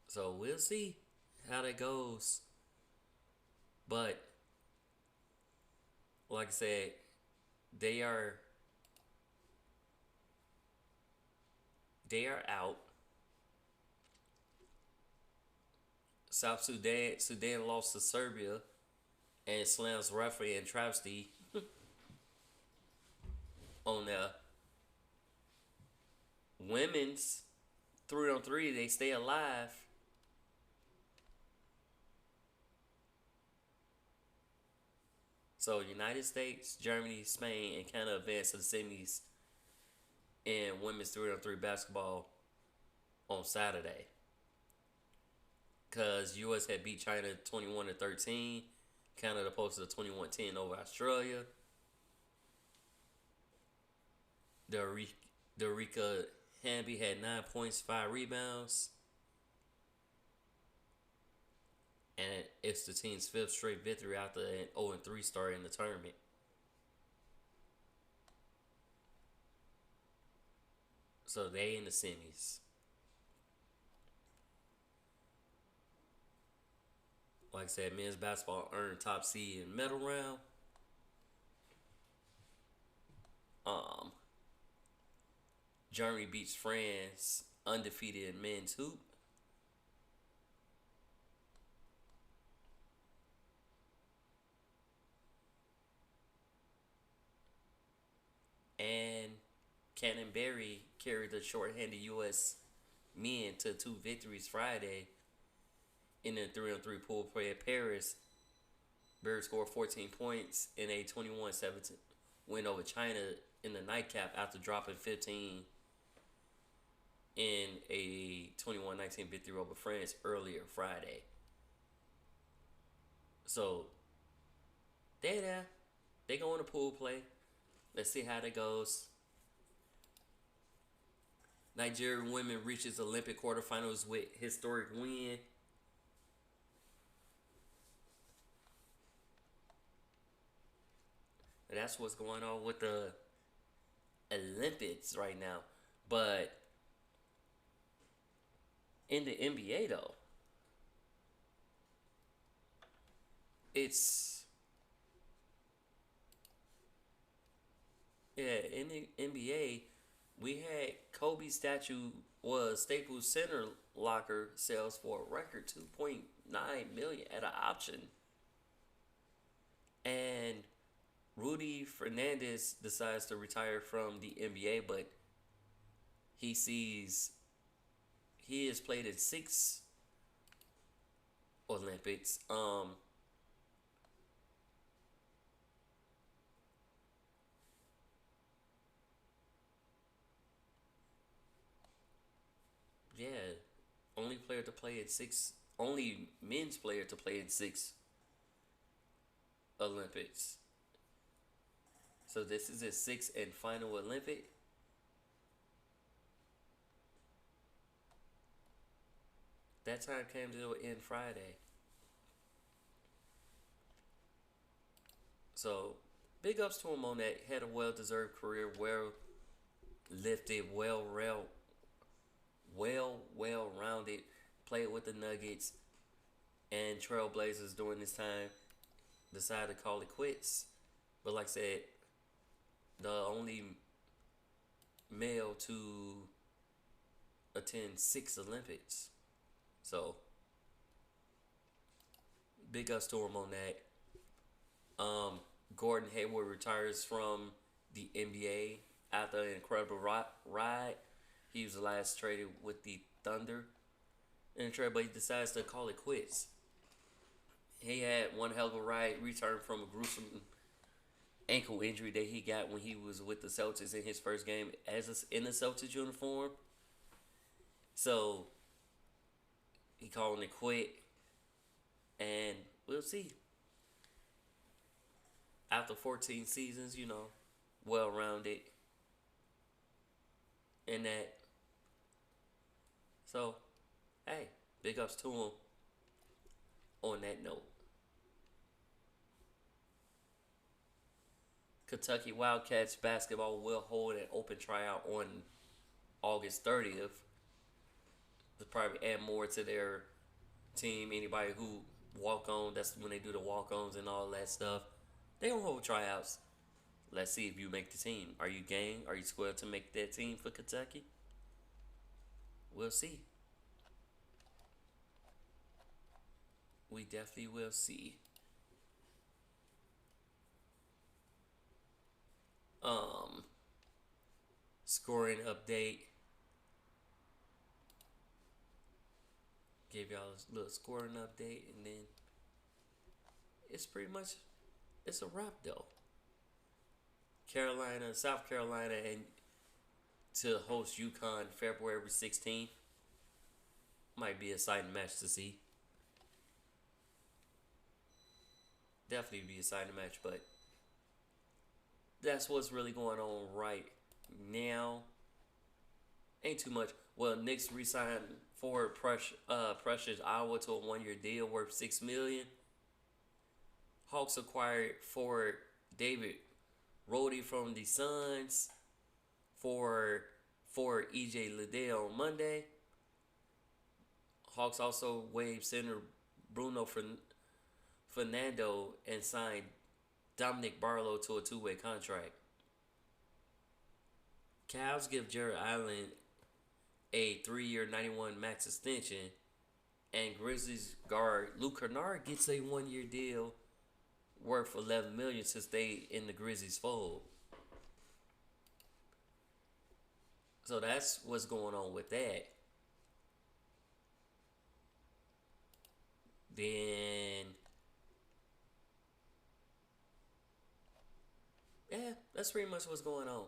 So we'll see how that goes. But like I said, they are out. South Sudan lost to Serbia and slams referee and travesty on the women's 3-on-3. They stay alive. So United States, Germany, Spain, and Canada advanced to the semis in women's 3-on-3 basketball on Saturday. because U.S. had beat China 21-13. Canada posted a 21-10 over Australia. Darica Hamby had 9 points, 5 rebounds. And it's the team's 5th straight victory after an 0-3 start in the tournament. So they in the semis. Like I said, men's basketball earned top seed in medal round. Germany beats France undefeated in men's hoop. And Canterbury carried the shorthanded U.S. men to 2 victories Friday in the 3-on-3 pool play at Paris. Barry scored 14 points in a 21-17 win over China in the nightcap after dropping 15 in a 21-19 victory over France earlier Friday. So, they there. They go in the pool play. Let's see how that goes. Nigerian women reaches Olympic quarterfinals with historic win. And that's what's going on with the Olympics right now. But in the NBA, though, in the NBA, we had Kobe statue was Staples Center locker sales for a record $2.9 million at an auction. And Rudy Fernandez decides to retire from the NBA, but he has played in 6 Olympics. Yeah, only men's player to play in 6 Olympics. So this is his 6th and final Olympic. That time came to an end Friday. So big ups to him on that. Had a well-deserved career, well-lifted, well-rounded. Played with the Nuggets and Trailblazers during this time. Decided to call it quits. But like I said, the only male to attend 6 Olympics. So, big ups to him on that. Gordon Hayward retires from the NBA after an incredible ride. He was the last traded with the Thunder. And but he decides to call it quits. He had one hell of a ride, returned from a gruesome ankle injury that he got when he was with the Celtics in his first game in the Celtics uniform. So he calling it quit, and we'll see. After 14 seasons, well-rounded in that. So, hey, big ups to him on that note. Kentucky Wildcats basketball will hold an open tryout on August 30th. They'll probably add more to their team. Anybody who walk on, that's when they do the walk-ons and all that stuff. They don't hold tryouts. Let's see if you make the team. Are you game? Are you square to make that team for Kentucky? We'll see. We definitely will see. Scoring update. Gave y'all a little scoring update, and then it's a wrap though. South Carolina, and to host UConn February 16th. Might be an exciting match to see. definitely be a exciting match, but that's what's really going on right now. Ain't too much. Well, Knicks re-signed forward Precious Iowa to a 1-year deal worth $6 million. Hawks acquired forward David Roddy from the Suns for EJ Liddell on Monday. Hawks also waived center Bruno Fernando and signed Dominic Barlow to a 2-way contract. Cavs give Jared Allen a 3-year $91 max extension, and Grizzlies guard Luke Kennard gets a 1-year deal worth $11 million to stay in the Grizzlies fold. So that's what's going on with that. Then, yeah, that's pretty much what's going on.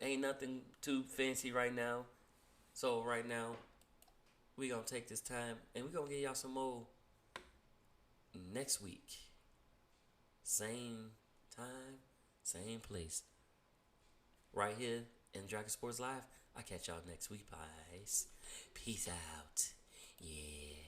Ain't nothing too fancy right now. So right now, we gonna take this time and we gonna give y'all some more next week. Same time, same place. Right here in Dragon Sports Live. I'll catch y'all next week, guys. Peace out. Yeah.